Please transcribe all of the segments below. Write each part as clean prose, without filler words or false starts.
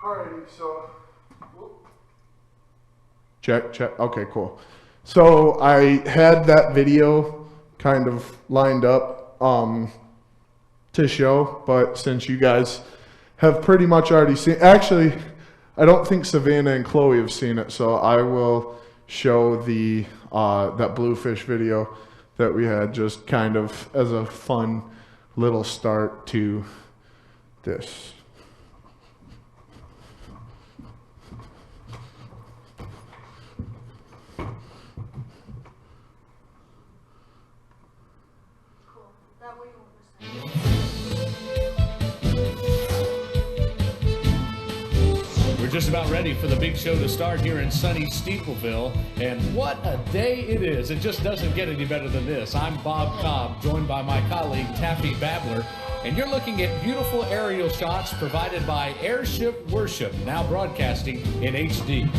Alrighty, so check. Okay, cool. So I had that video kind of lined up to show, but since you guys have pretty much already seen, actually, I don't think Savannah and Chloe have seen it, so I will show the that bluefish video that we had, just kind of as a fun little start to this. We're just about ready for the big show to start here in sunny Steepleville, and what a day it is. It just doesn't get any better than this. I'm Bob Cobb, joined by my colleague Taffy Babler, and you're looking at beautiful aerial shots provided by Airship Worship, now broadcasting in HD.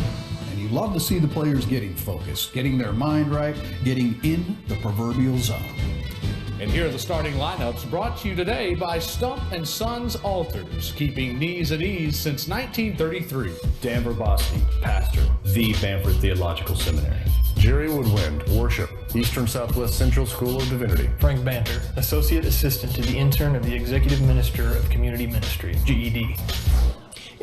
And you love to see the players getting focused, getting their mind right, getting in the proverbial zone. And here are the starting lineups, brought to you today by Stump & Sons Altars, keeping knees at ease since 1933. Dan Verboski, pastor, the Bamford Theological Seminary. Jerry Woodwind, worship, Eastern Southwest Central School of Divinity. Frank Banter, associate assistant to the intern of the Executive Minister of Community Ministry, GED.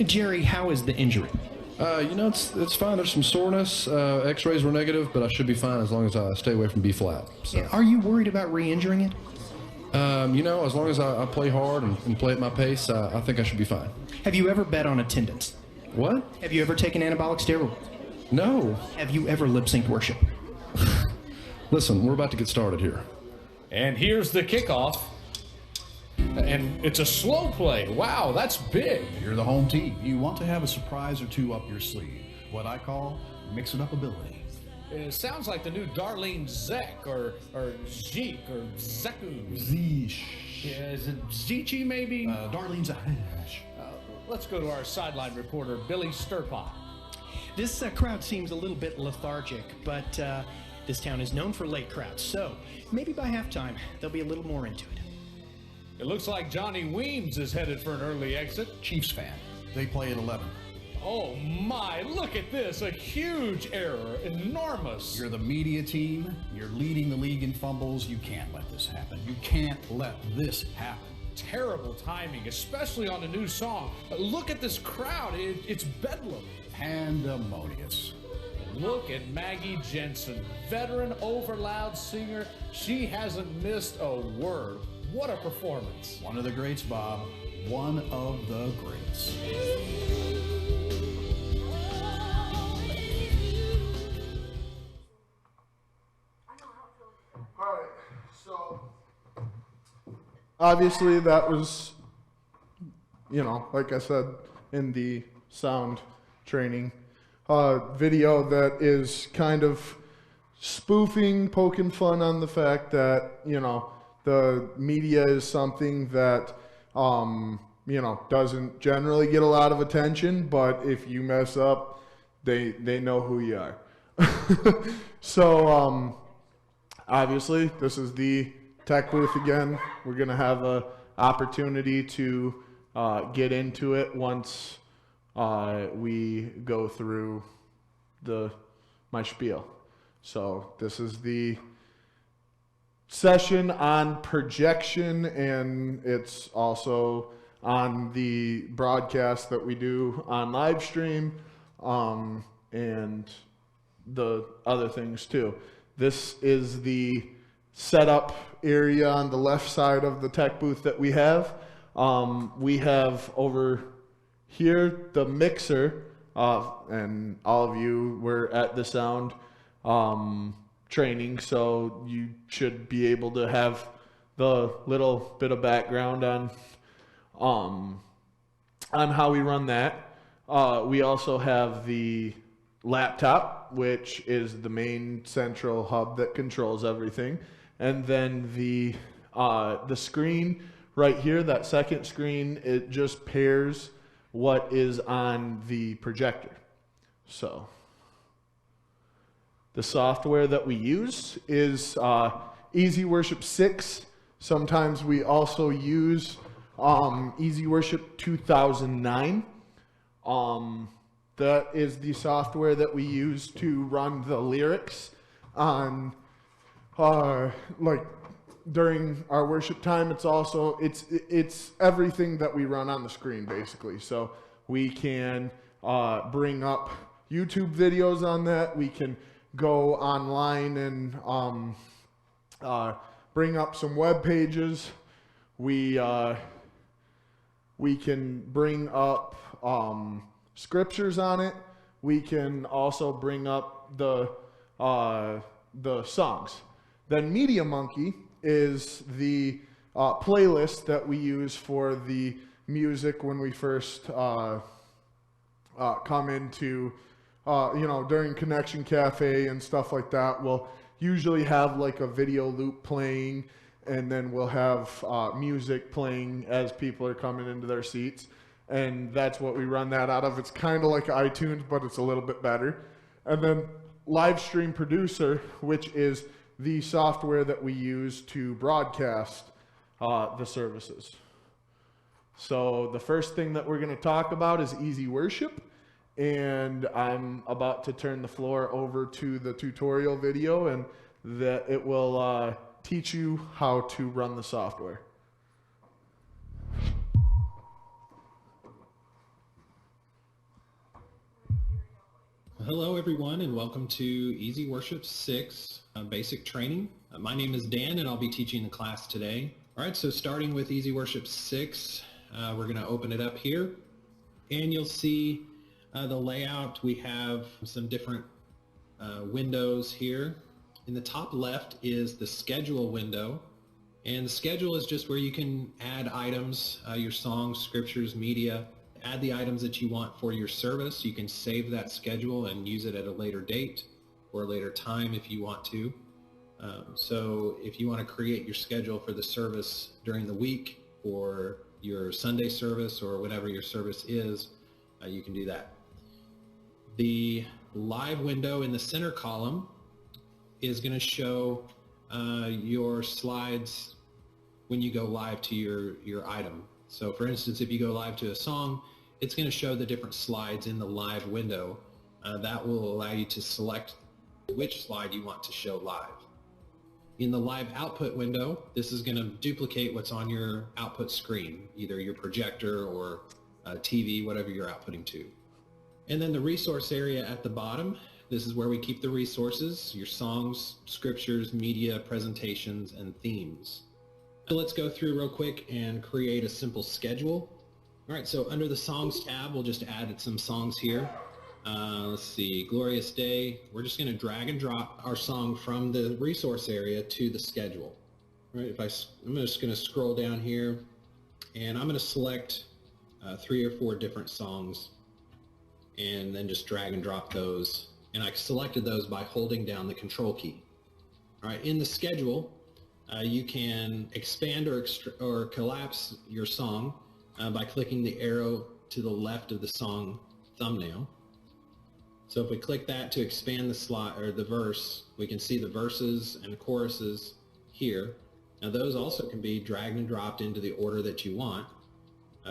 Jerry, how is the injury? It's fine. There's some soreness. X-rays were negative, but I should be fine as long as I stay away from B flat. So. Are you worried about re-injuring it? As long as I play hard and play at my pace, I think I should be fine. Have you ever bet on attendance? What? Have you ever taken anabolic steroids? No. Have you ever lip-synced worship? Listen, we're about to get started here. And here's the kickoff. And it's a slow play. Wow, that's big. You're the home team. You want to have a surprise or two up your sleeve. What I call mix-it-up ability. It sounds like the new Darlene Zek or Zeke or Zeku. Zeesh. Yeah, is it Zichi maybe? Darlene's a hash. Let's go to our sideline reporter, Billy Sturpot. This crowd seems a little bit lethargic, but this town is known for late crowds, so maybe by halftime they'll be a little more into it. It looks like Johnny Weems is headed for an early exit. Chiefs fan. They play at 11. Oh my, look at this. A huge error. Enormous. You're the media team. You're leading the league in fumbles. You can't let this happen. You can't let this happen. Terrible timing, especially on a new song. Look at this crowd. It's bedlam. Pandemonious. Look at Maggie Jensen, veteran overloud singer. She hasn't missed a word. What a performance. One of the greats, Bob. One of the greats. All right, so obviously that was, like I said, in the sound training video that is kind of spoofing, poking fun on the fact that, the media is something that, doesn't generally get a lot of attention, but if you mess up, they know who you are. So, obviously, this is the tech booth again. We're going to have an opportunity to get into it once we go through my spiel. So, this is the session on projection, and it's also on the broadcast that we do on live stream, and the other things too. This is the setup area on the left side of the tech booth that we have. We have over here the mixer, and all of you were at the sound training, so you should be able to have the little bit of background on how we run that. We also have the laptop, which is the main central hub that controls everything, and then the screen right here, that second screen, it just pairs what is on the projector. So the software that we use is Easy Worship 6. Sometimes we also use Easy Worship 2009. That is the software that we use to run the lyrics on, like during our worship time. It's also, it's everything that we run on the screen basically. So we can bring up YouTube videos on that. We can go online and bring up some web pages. We can bring up scriptures on it. We can also bring up the songs. Then Media Monkey is the playlist that we use for the music when we first come into, during Connection Cafe and stuff like that. We'll usually have like a video loop playing, and then we'll have music playing as people are coming into their seats. And that's what we run that out of. It's kind of like iTunes, but it's a little bit better. And then Livestream Producer, which is the software that we use to broadcast the services. So the first thing that we're going to talk about is Easy Worship. And I'm about to turn the floor over to the tutorial video, and that it will teach you how to run the software. Hello everyone, and welcome to Easy Worship 6 basic training. My name is Dan, and I'll be teaching the class today. Alright, so starting with Easy Worship 6, we're going to open it up here, and you'll see the layout. We have some different windows here. In the top left is the schedule window, and the schedule is just where you can add items, your songs, scriptures, media. Add the items that you want for your service. You can save that schedule and use it at a later date or a later time if you want to. So if you want to create your schedule for the service during the week or your Sunday service or whatever your service is, you can do that. The live window in the center column is going to show your slides when you go live to your item. So for instance, if you go live to a song, it's going to show the different slides in the live window. That will allow you to select which slide you want to show live. In the live output window, this is going to duplicate what's on your output screen, either your projector or TV, whatever you're outputting to. And then the resource area at the bottom, this is where we keep the resources, your songs, scriptures, media, presentations, and themes. So let's go through real quick and create a simple schedule. All right, so under the Songs tab, we'll just add some songs here. Let's see, Glorious Day. We're just going to drag and drop our song from the resource area to the schedule. All right, I'm just going to scroll down here, and I'm going to select 3 or 4 different songs, and then just drag and drop those. And I selected those by holding down the Control key. All right, in the schedule, you can expand or collapse your song by clicking the arrow to the left of the song thumbnail. So if we click that to expand the slide or the verse, we can see the verses and choruses here. Now those also can be dragged and dropped into the order that you want.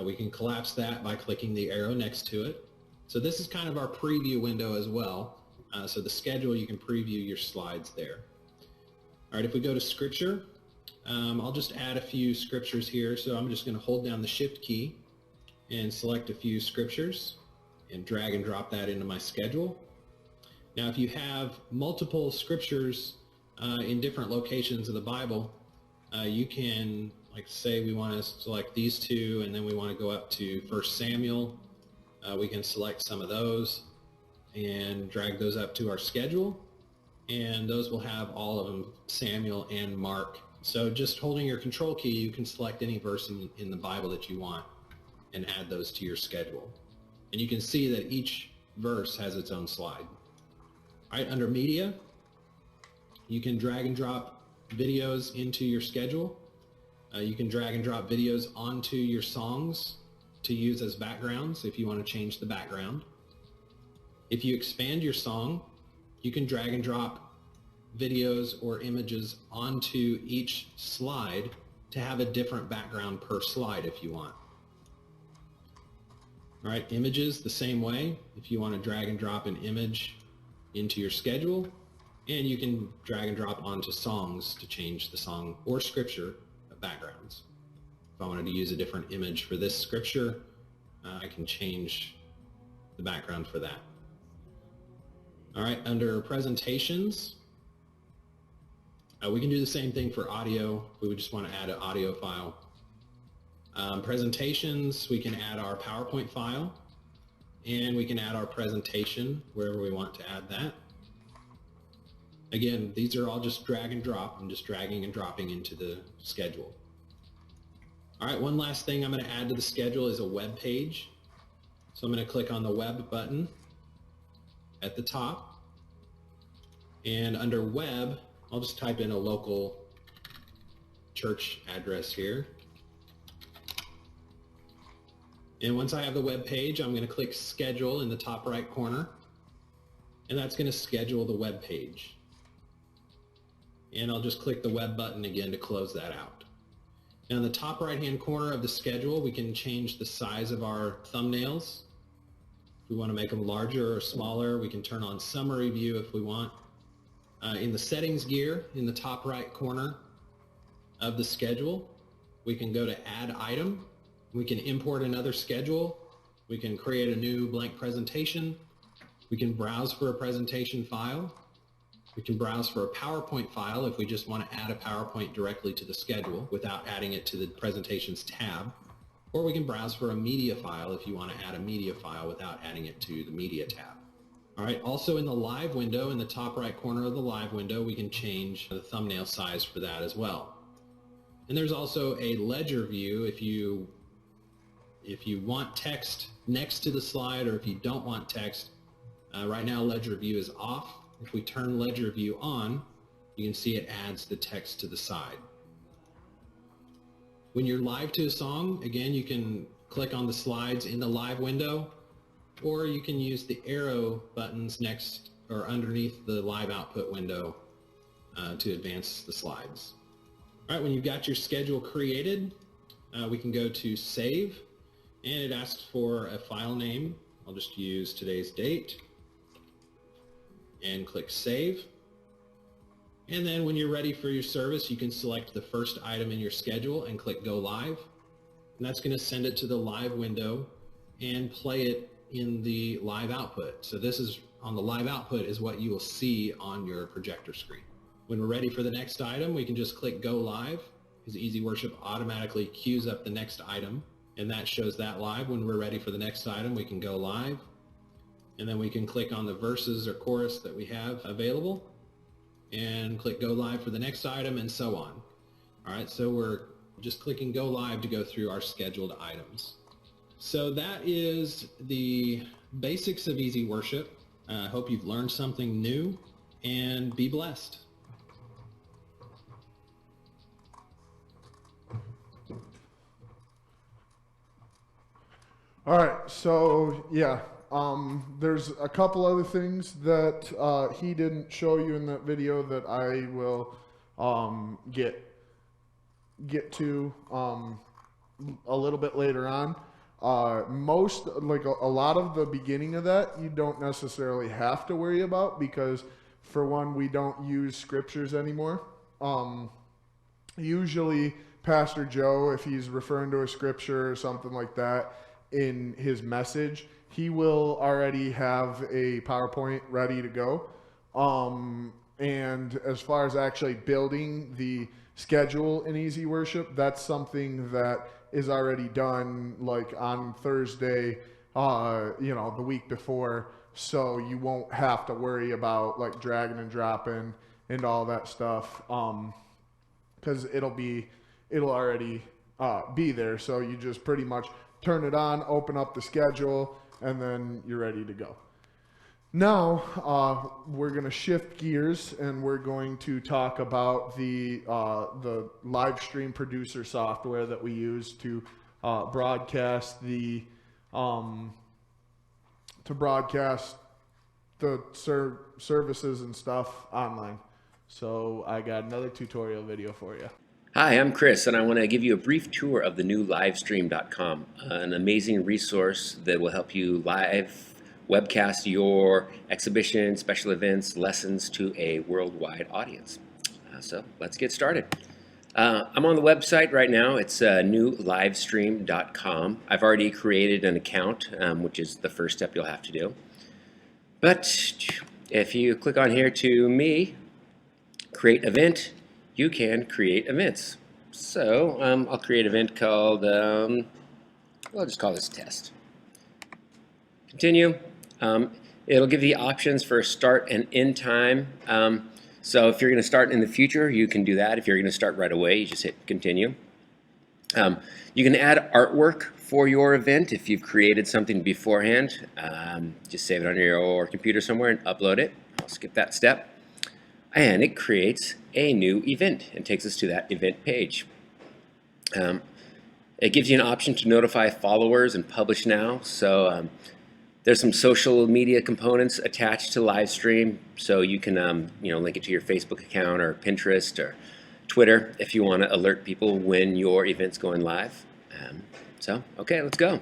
We can collapse that by clicking the arrow next to it. So this is kind of our preview window as well. So the schedule, you can preview your slides there. All right, if we go to scripture, I'll just add a few scriptures here. So I'm just going to hold down the shift key and select a few scriptures and drag and drop that into my schedule. Now if you have multiple scriptures in different locations of the Bible, you can, like say we want to select these 2 and then we want to go up to 1 Samuel. We can select some of those and drag those up to our schedule, and those will have all of them, Samuel and Mark. So just holding your Control key, you can select any verse in the Bible that you want and add those to your schedule. And you can see that each verse has its own slide. All right, under media, you can drag and drop videos into your schedule. You can drag and drop videos onto your songs to use as backgrounds if you want to change the background. If you expand your song, you can drag and drop videos or images onto each slide to have a different background per slide if you want. All right, images the same way. If you want to drag and drop an image into your schedule, and you can drag and drop onto songs to change the song or scripture backgrounds. If I wanted to use a different image for this scripture, I can change the background for that. All right, under presentations, we can do the same thing for audio. We would just want to add an audio file. Presentations, we can add our PowerPoint file, and we can add our presentation wherever we want to add that. Again, these are all just drag and drop. I'm just dragging and dropping into the schedule. All right, one last thing I'm going to add to the schedule is a web page. So I'm going to click on the web button at the top. And under web, I'll just type in a local church address here. And once I have the web page, I'm going to click schedule in the top right corner. And that's going to schedule the web page. And I'll just click the web button again to close that out. Now in the top right hand corner of the schedule, we can change the size of our thumbnails. If we want to make them larger or smaller, we can turn on summary view if we want. In the settings gear in the top right corner of the schedule, we can go to add item. We can import another schedule. We can create a new blank presentation. We can browse for a presentation file. We can browse for a PowerPoint file if we just want to add a PowerPoint directly to the schedule without adding it to the presentations tab. Or we can browse for a media file if you want to add a media file without adding it to the media tab. All right, also in the live window, in the top right corner of the live window, we can change the thumbnail size for that as well. And there's also a ledger view if you want text next to the slide, or if you don't want text. Right now ledger view is off. If we turn ledger view on, you can see it adds the text to the side. When you're live to a song, again, you can click on the slides in the live window, or you can use the arrow buttons next or underneath the live output window to advance the slides. All right, when you've got your schedule created, we can go to save, and it asks for a file name. I'll just use today's date and click save. And then when you're ready for your service, you can select the first item in your schedule and click go live. And that's going to send it to the live window and play it in the live output. So this is on the live output is what you will see on your projector screen. When we're ready for the next item, we can just click go live, because Easy Worship automatically queues up the next item, and that shows that live. When we're ready for the next item, we can go live. And then we can click on the verses or chorus that we have available and click go live for the next item, and so on. All right, so we're just clicking go live to go through our scheduled items. So that is the basics of Easy Worship. I hope you've learned something new, and be blessed. All right, so yeah. There's a couple other things that he didn't show you in that video that I will get to a little bit later on. Most, like a lot of the beginning of that, you don't necessarily have to worry about, because for one, we don't use scriptures anymore. Usually Pastor Joe, if he's referring to a scripture or something like that in his message, he will already have a PowerPoint ready to go. And as far as actually building the schedule in Easy Worship, that's something that is already done like on Thursday, the week before. So you won't have to worry about like dragging and dropping and all that stuff. Cause it'll already be there. So you just pretty much turn it on, open up the schedule, and then you're ready to go. Now, we're going to shift gears, and we're going to talk about the live stream producer software that we use to broadcast the services and stuff online. So I got another tutorial video for you. Hi, I'm Chris, and I want to give you a brief tour of the new livestream.com, an amazing resource that will help you live webcast your exhibitions, special events, lessons to a worldwide audience. So let's get started. I'm on the website right now. It's newlivestream.com. I've already created an account, which is the first step you'll have to do. But if you click on here to me, create event, you can create events. So I'll create an event called, I'll just call this test. Continue. It'll give you options for start and end time. So if you're going to start in the future, you can do that. If you're going to start right away, you just hit continue. You can add artwork for your event if you've created something beforehand. Just save it on your computer somewhere and upload it. I'll skip that step. And it creates a new event and takes us to that event page. It gives you an option to notify followers and publish now. So there's some social media components attached to Livestream, so you can link it to your Facebook account or Pinterest or Twitter if you want to alert people when your event's going live. Okay, let's go.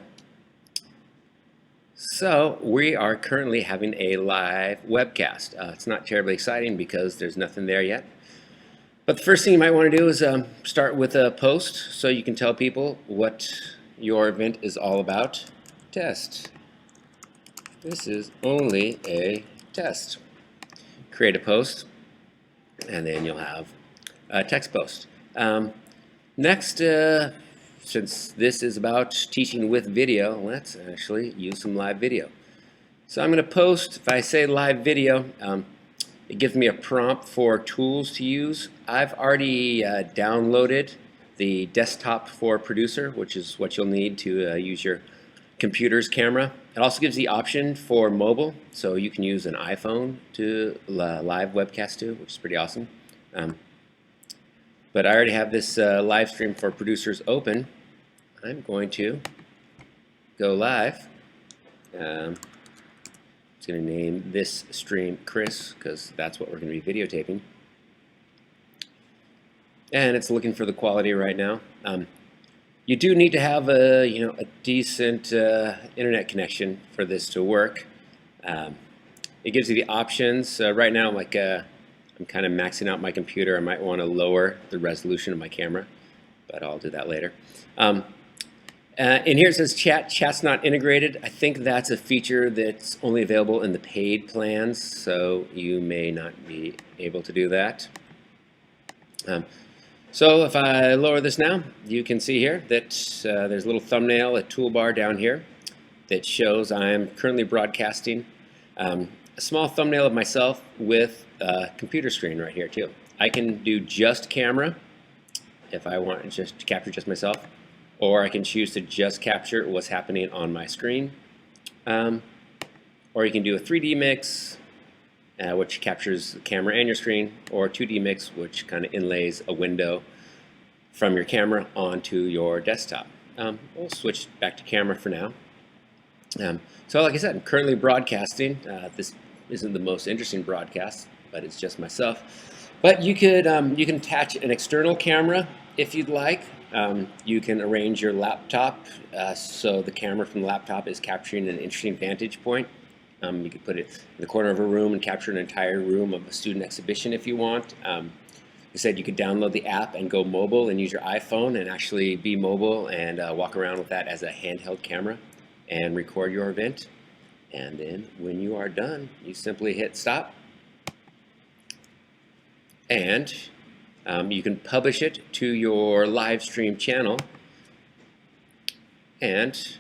So we are currently having a live webcast. It's not terribly exciting because there's nothing there yet. But the first thing you might want to do is start with a post so you can tell people what your event is all about. Test. This is only a test. Create a post, and then you'll have a text post. Next, since this is about teaching with video, let's actually use some live video. So I'm going to post, if I say live video, it gives me a prompt for tools to use. I've already downloaded the Desktop for Producer, which is what you'll need to use your computer's camera. It also gives the option for mobile, so you can use an iPhone to live webcast to, which is pretty awesome. But I already have this live stream for producers open. I'm going to go live. I'm just going to name this stream Chris because that's what we're going to be videotaping. And it's looking for the quality right now. You do need to have a decent internet connection for this to work. It gives you the options. Right now, I'm kind of maxing out my computer. I might want to lower the resolution of my camera, but I'll do that later. In here it says chat's not integrated. I think that's a feature that's only available in the paid plans, so you may not be able to do that. So if I lower this now, you can see here that there's a little thumbnail, a toolbar down here that shows I'm currently broadcasting a small thumbnail of myself with a computer screen right here too. I can do just camera if I want just to capture just myself, or I can choose to just capture what's happening on my screen. Or you can do a 3D mix, which captures the camera and your screen, or 2D mix, which kind of inlays a window from your camera onto your desktop. We'll switch back to camera for now. So like I said, I'm currently broadcasting. This isn't the most interesting broadcast, but it's just myself. But you can attach an external camera if you'd like. You can arrange your laptop so the camera from the laptop is capturing an interesting vantage point. You could put it in the corner of a room and capture an entire room of a student exhibition if you want. I said you could download the app and go mobile and use your iPhone and actually be mobile and walk around with that as a handheld camera and record your event. And then when you are done, you simply hit stop. And you can publish it to your live stream channel, and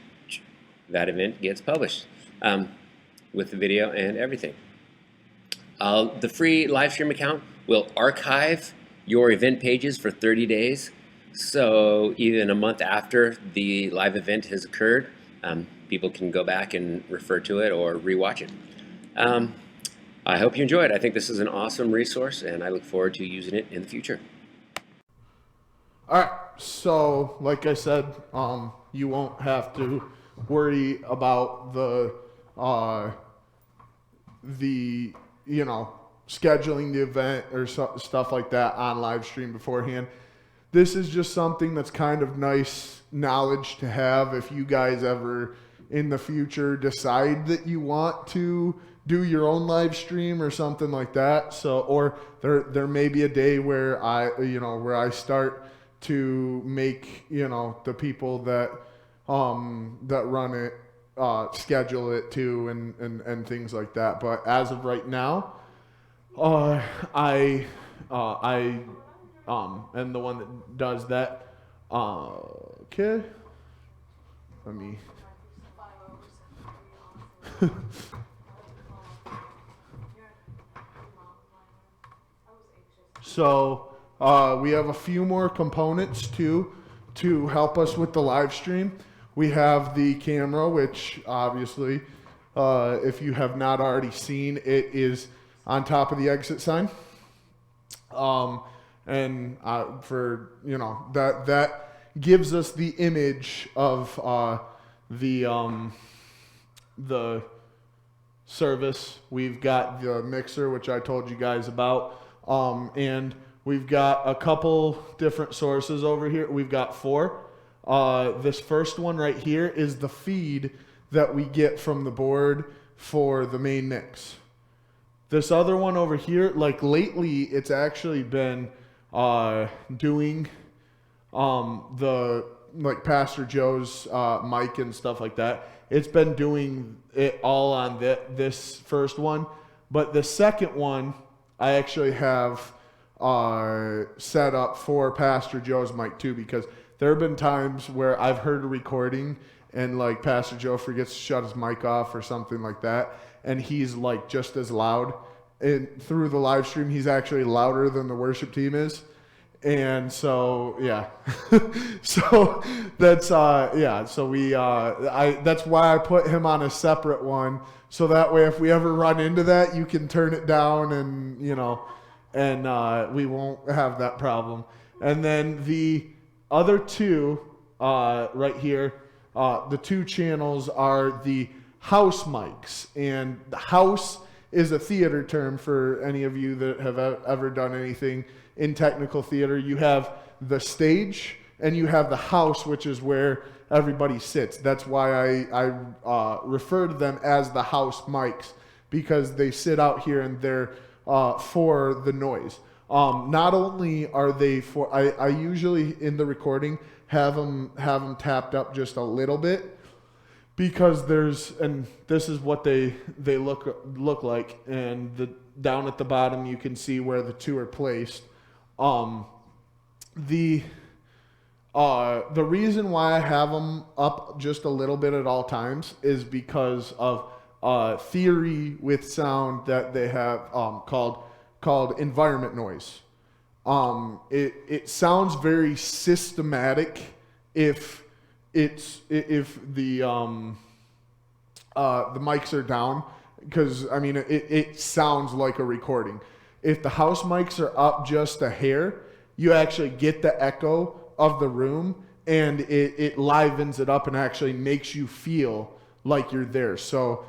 that event gets published with the video and everything. The free live stream account will archive your event pages for 30 days. So even a month after the live event has occurred, people can go back and refer to it or rewatch it. I hope you enjoy it. I think this is an awesome resource, and I look forward to using it in the future. All right, so like I said, you won't have to worry about the scheduling the event or stuff like that on live stream beforehand. this is just something that's kind of nice knowledge to have if you guys ever in the future decide that you want to do your own live stream or something like that. So, or there may be a day where I start to make, the people that run it, schedule it too and things like that. But as of right now, I am the one that does that. Okay. Let me. So we have a few more components too to help us with the live stream. We have the camera, which obviously, if you have not already seen, it is on top of the exit sign. And for that gives us the image of the service. We've got the mixer, which I told you guys about. And we've got a couple different sources over here. We've got 4. This first one right here is the feed that we get from the board for the main mix. This other one over here, like lately, it's actually been doing the Pastor Joe's mic and stuff like that. It's been doing it all on this first one, but the second one I actually have set up for Pastor Joe's mic too, because there have been times where I've heard a recording and like Pastor Joe forgets to shut his mic off or something like that, and he's like just as loud. And through the live stream, he's actually louder than the worship team is. And so, yeah. So that's, so that's why I put him on a separate one. So that way, if we ever run into that, you can turn it down and, we won't have that problem. And then the other 2, right here, the 2 channels are the house mics. And the house is a theater term for any of you that have ever done anything in technical theater. You have the stage and you have the house, which is where everybody sits. That's why I refer to them as the house mics, because they sit out here and they're for the noise. Not only are they for, I usually in the recording have them tapped up just a little bit, because and this is what they look like, and down at the bottom you can see where the 2 are placed. The reason why I have them up just a little bit at all times is because of theory with sound that they have called environment noise. It sounds very systematic if the mics are down, because I mean it sounds like a recording. If the house mics are up just a hair, you actually get the echo of the room, and it livens it up and actually makes you feel like you're there. So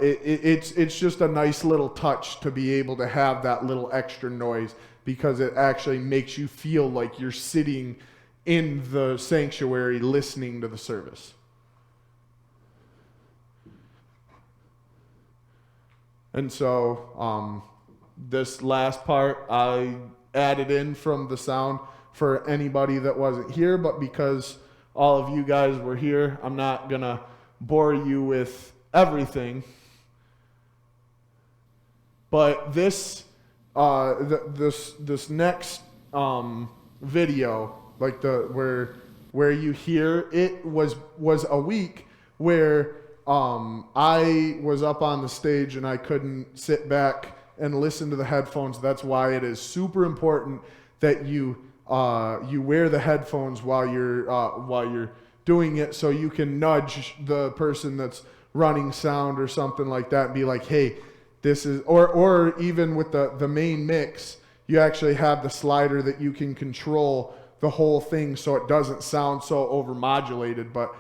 it's just a nice little touch to be able to have that little extra noise, because it actually makes you feel like you're sitting in the sanctuary listening to the service. And so this last part I added in from the sound for anybody that wasn't here, but because all of you guys were here, I'm not gonna bore you with everything. But this this next video, like where you hear it, was a week where I was up on the stage and I couldn't sit back and listen to the headphones. That's why it is super important that you wear the headphones while you're doing it, so you can nudge the person that's running sound or something like that and be like, hey, this is, or even with the main mix, you actually have the slider that you can control the whole thing so it doesn't sound so overmodulated. But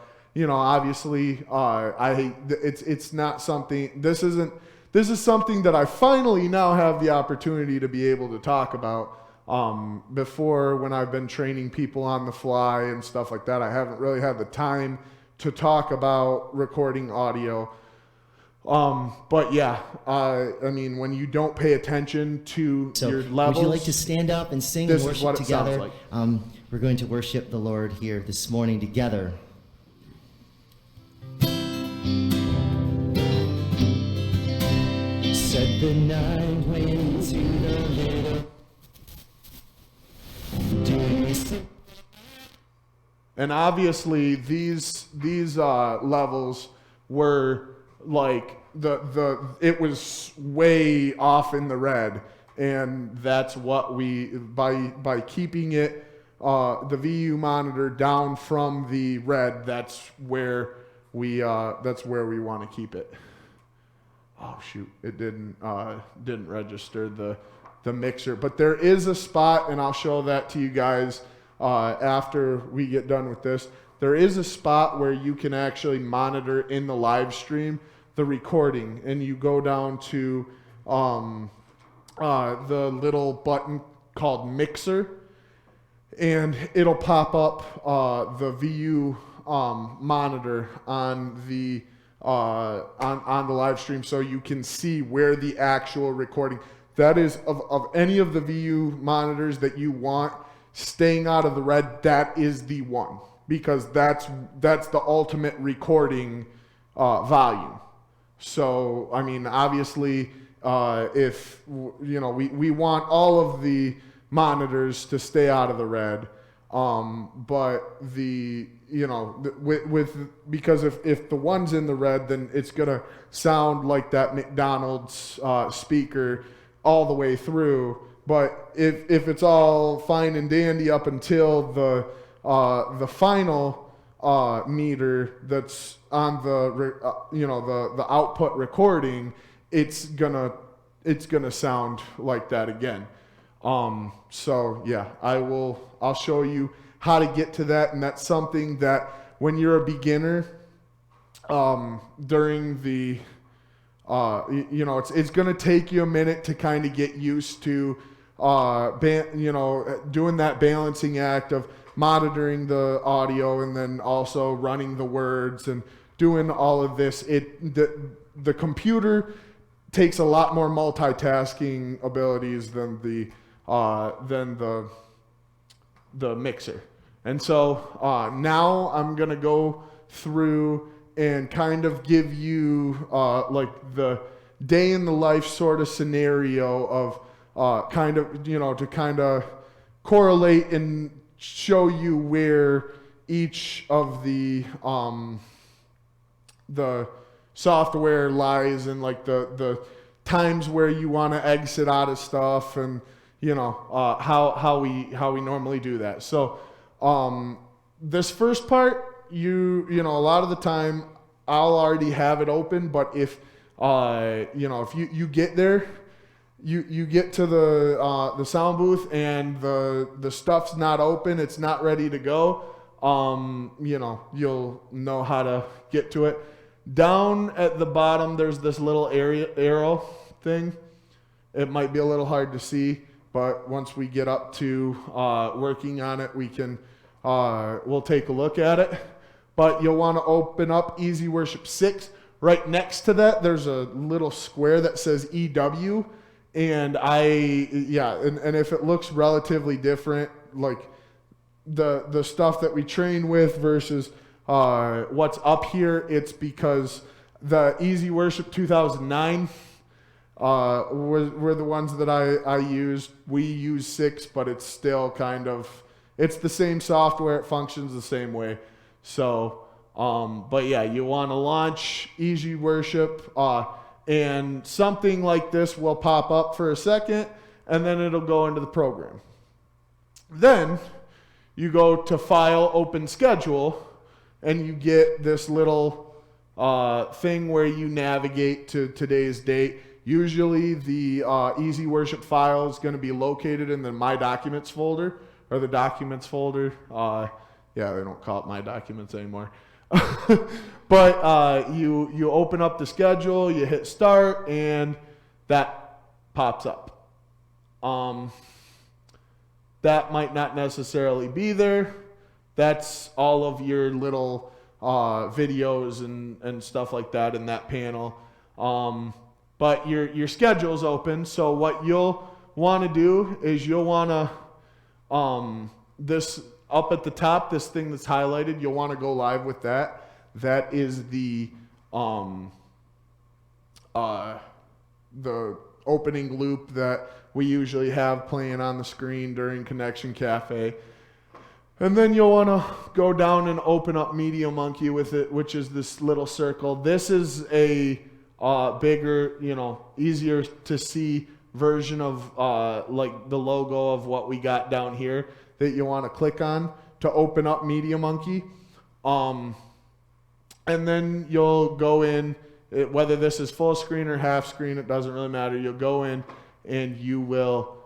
obviously, it's not something. This is something that I finally now have the opportunity to be able to talk about. Before, when I've been training people on the fly and stuff like that, I haven't really had the time to talk about recording audio. But yeah, I mean, when you don't pay attention to your levels, would you like to stand up and sing and worship together? Like. We're going to worship the Lord here this morning together. Set the night wind to the little. And obviously, these levels were like it was way off in the red, and that's what we by keeping it the VU monitor down from the red. That's where we want to keep it. Oh shoot! It didn't register the mixer, but there is a spot, and I'll show that to you guys after we get done with this. There is a spot where you can actually monitor in the live stream the recording, and you go down to the little button called Mixer, and it'll pop up the VU monitor on the live stream, so you can see where the actual recording. That is of any of the VU monitors that you want staying out of the red. That is the one, because that's the ultimate recording volume. So I mean, obviously, if we want all of the monitors to stay out of the red, but because if the one's in the red, then it's gonna sound like that McDonald's speaker all the way through. But if it's all fine and dandy up until the final meter that's on the output recording, it's gonna sound like that again. So yeah, I'll show you how to get to that, and that's something that when you're a beginner, during the it's going to take you a minute to kind of get used to doing that balancing act of monitoring the audio and then also running the words and doing all of this. The computer takes a lot more multitasking abilities than the mixer. And so now I'm going to go through and kind of give you like the day in the life sort of scenario of to kind of correlate and show you where each of the software lies, and like the times where you want to exit out of stuff, and how we normally do that. So this first part, a lot of the time I'll already have it open, but if if you get there, you get to the sound booth and the stuff's not open, it's not ready to go, you'll know how to get to it. Down at the bottom, there's this little arrow thing. It might be a little hard to see, but once we get up to working on it, we'll take a look at it. But you'll want to open up Easy Worship 6. Right next to that, there's a little square that says EW. And and if it looks relatively different, like the stuff that we train with versus what's up here, it's because the Easy Worship 2009 were the ones that I used. We use 6, but it's still it's the same software. It functions the same way. So, but yeah, you want to launch Easy Worship, and something like this will pop up for a second, and then it'll go into the program. Then you go to File, Open Schedule, and you get this little thing where you navigate to today's date. Usually the Easy Worship file is going to be located in the My Documents folder, or the Documents folder. Yeah, they don't call it My Documents anymore. But you open up the schedule, you hit start, and that pops up. that might not necessarily be there. That's all of your little videos and stuff like that in that panel. But your schedule's open, so what you'll want to do is you'll want to, this up at the top, this thing that's highlighted, you'll want to go live with that. That is the opening loop that we usually have playing on the screen during Connection Cafe. And then you'll want to go down and open up Media Monkey with it, which is this little circle. This is a bigger, easier to see version of like the logo of what we got down here that you want to click on to open up Media Monkey. And then you'll go in, whether this is full screen or half screen, it doesn't really matter. You'll go in and you will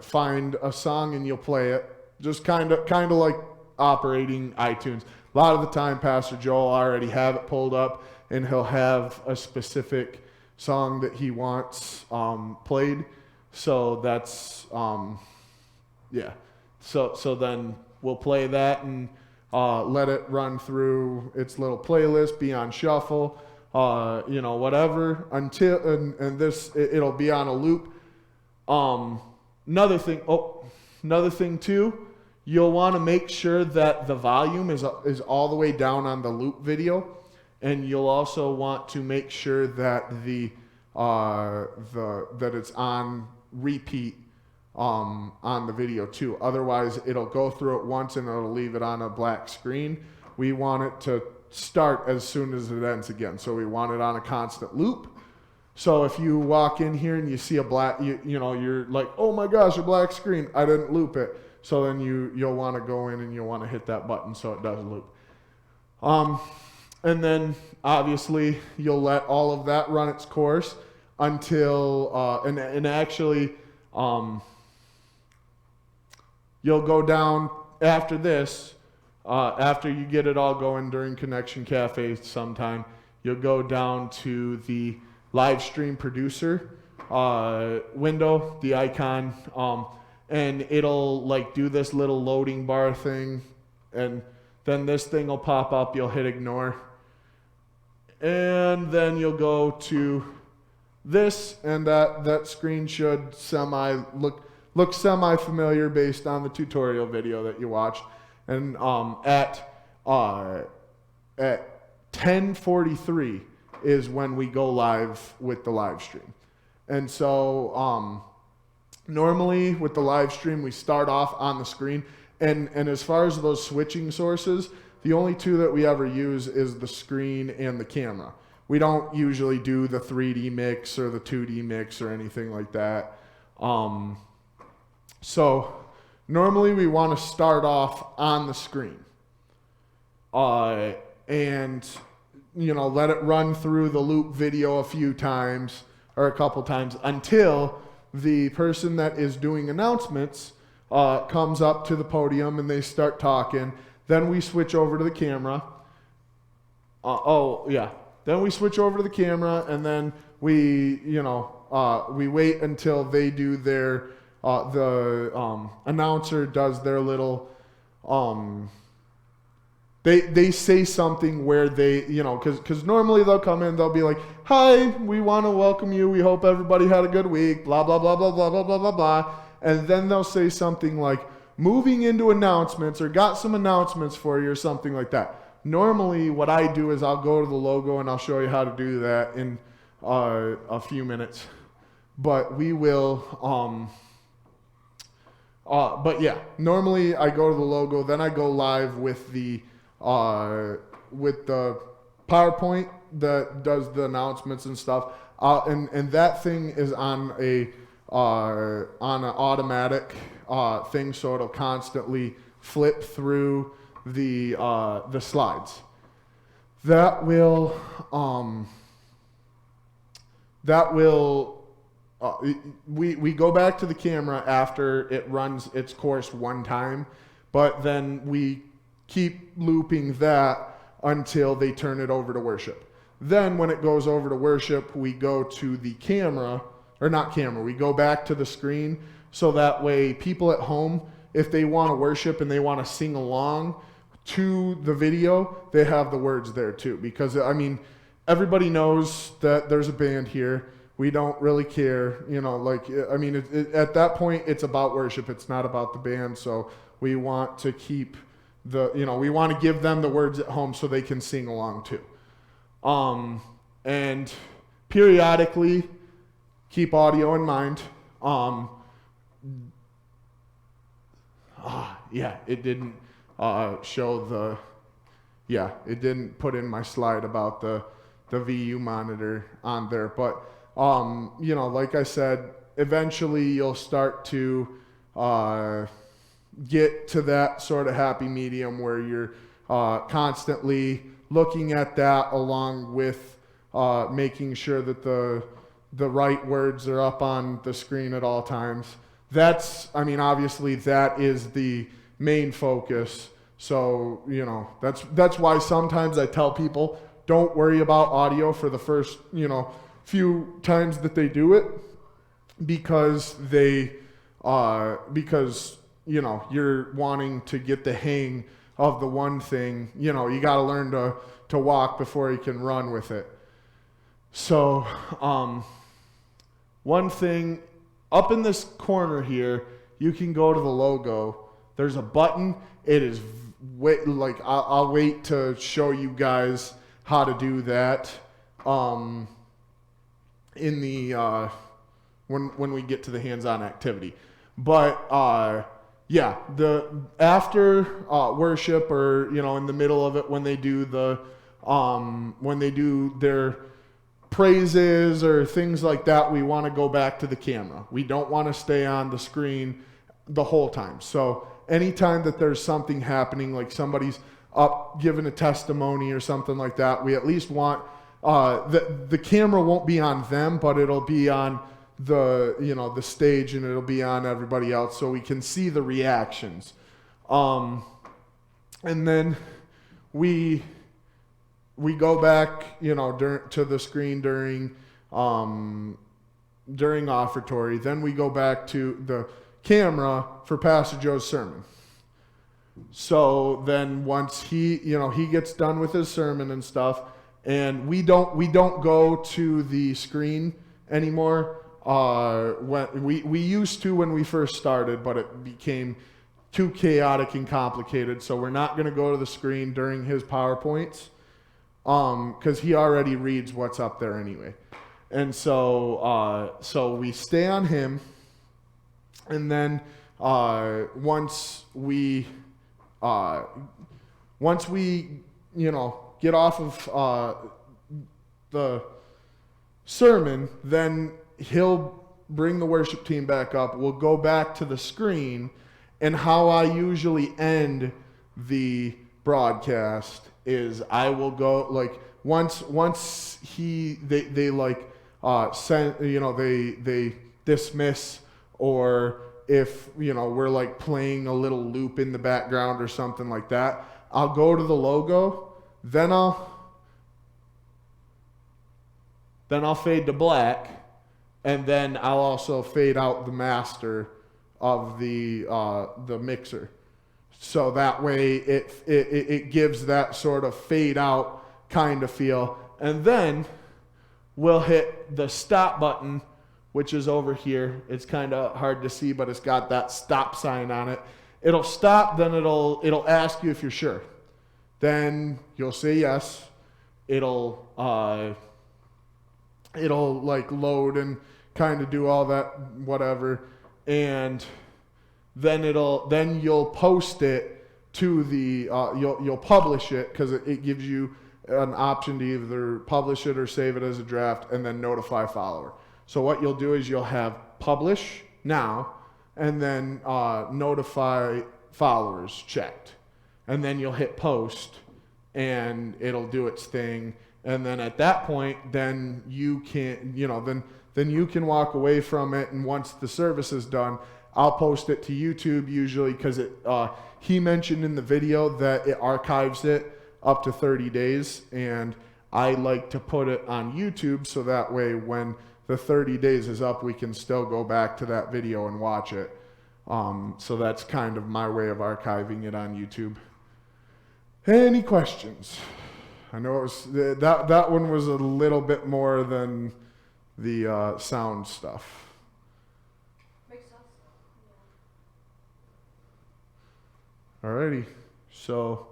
find a song and you'll play it. Just kind of like operating iTunes. A lot of the time, Pastor Joel already have it pulled up, and he'll have a specific song that he wants played. So that's yeah. So then we'll play that and let it run through its little playlist, be on shuffle, whatever until and this it'll be on a loop. Another thing too, you'll want to make sure that the volume is all the way down on the loop video, and you'll also want to make sure that that it's on repeat on the video too. Otherwise, it'll go through it once and it'll leave it on a black screen. We want it to start as soon as it ends again. So we want it on a constant loop. So if you walk in here and you see a black, you're like, oh my gosh, a black screen, I didn't loop it. So then you'll want to go in and you'll want to hit that button so it does loop. And then obviously you'll let all of that run its course until, and actually you'll go down after this, after you get it all going during Connection Cafe sometime, you'll go down to the live stream producer window, the icon, and it'll like do this little loading bar thing, and then this thing will pop up. You'll hit ignore, and then you'll go to this, and that screen should look semi familiar based on the tutorial video that you watched. And at 10:43 is when we go live with the live stream. And so normally with the live stream, we start off on the screen. And as far as those switching sources, the only two that we ever use is the screen and the camera. We don't usually do the 3D mix or the 2D mix or anything like that. So normally we want to start off on the screen. And let it run through the loop video a few times or a couple times until the person that is doing announcements comes up to the podium and they start talking. Then we switch over to the camera. Then we switch over to the camera, and then we wait until they do their the announcer does their little They say something where they, because normally they'll come in, they'll be like, hi, we want to welcome you. We hope everybody had a good week, blah, blah, blah, blah, blah, blah, blah, blah, blah. And then they'll say something like, moving into announcements, or got some announcements for you, or something like that. Normally what I do is I'll go to the logo and I'll show you how to do that in a few minutes. But we will, but yeah, normally I go to the logo, then I go live with the PowerPoint that does the announcements and stuff, and that thing is on an automatic thing, so it'll constantly flip through the slides. That will we go back to the camera after it runs its course one time, but then we keep looping that until they turn it over to worship. Then when it goes over to worship, we go to the camera, or not camera, we go back to the screen so that way people at home, if they want to worship and they want to sing along to the video, they have the words there too. Because, I mean, everybody knows that there's a band here. We don't really care, you know, like, I mean, at that point, it's about worship. It's not about the band. So we want to keep we want to give them the words at home so they can sing along too. And periodically keep audio in mind. It didn't show it didn't put in my slide about the VU monitor on there, but like I said, eventually you'll start to get to that sort of happy medium where you're constantly looking at that along with making sure that the right words are up on the screen at all times. Obviously that is the main focus. So, that's why sometimes I tell people, don't worry about audio for the first, few times that they do it, because you're wanting to get the hang of the one thing. You got to learn to walk before you can run with it. So, one thing up in this corner here, you can go to the logo. There's a button. It is I'll wait to show you guys how to do that in the when we get to the hands-on activity. But the after worship, or in the middle of it, when they do their praises or things like that, we want to go back to the camera. We don't want to stay on the screen the whole time. So anytime that there's something happening, like somebody's up giving a testimony or something like that, we at least want the camera won't be on them, but it'll be on the stage, and it'll be on everybody else, so we can see the reactions. And then we go back to the screen during offertory. Then we go back to the camera for Pastor Joe's sermon. So then once he gets done with his sermon and stuff, and we don't go to the screen anymore. When we used to when we first started, but it became too chaotic and complicated. So we're not going to go to the screen during his PowerPoints, because he already reads what's up there anyway. And so we stay on him, and then once we get off of the sermon, then he'll bring the worship team back up. We'll go back to the screen, and how I usually end the broadcast is I will go once they dismiss, or if we're playing a little loop in the background or something like that, I'll go to the logo, then I'll fade to black, and then I'll also fade out the master of the mixer. So that way it gives that sort of fade out kind of feel. And then we'll hit the stop button, which is over here. It's kind of hard to see, but it's got that stop sign on it. It'll stop, then it'll ask you if you're sure. Then you'll say yes. It'll load and kind of do all that whatever, and then you'll post it to the you'll publish it, because it gives you an option to either publish it or save it as a draft, and then notify follower. So what you'll do is you'll have publish now, and then notify followers checked, and then you'll hit post, and it'll do its thing. And then at that point, then you can, then you can walk away from it. And once the service is done, I'll post it to YouTube usually, because he mentioned in the video that it archives it up to 30 days. And I like to put it on YouTube, so that way when the 30 days is up, we can still go back to that video and watch it. So that's kind of my way of archiving it on YouTube. Any questions? I know it was that one was a little bit more than the sound stuff. Makes sense. Alrighty, so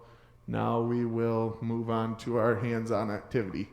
now we will move on to our hands-on activity.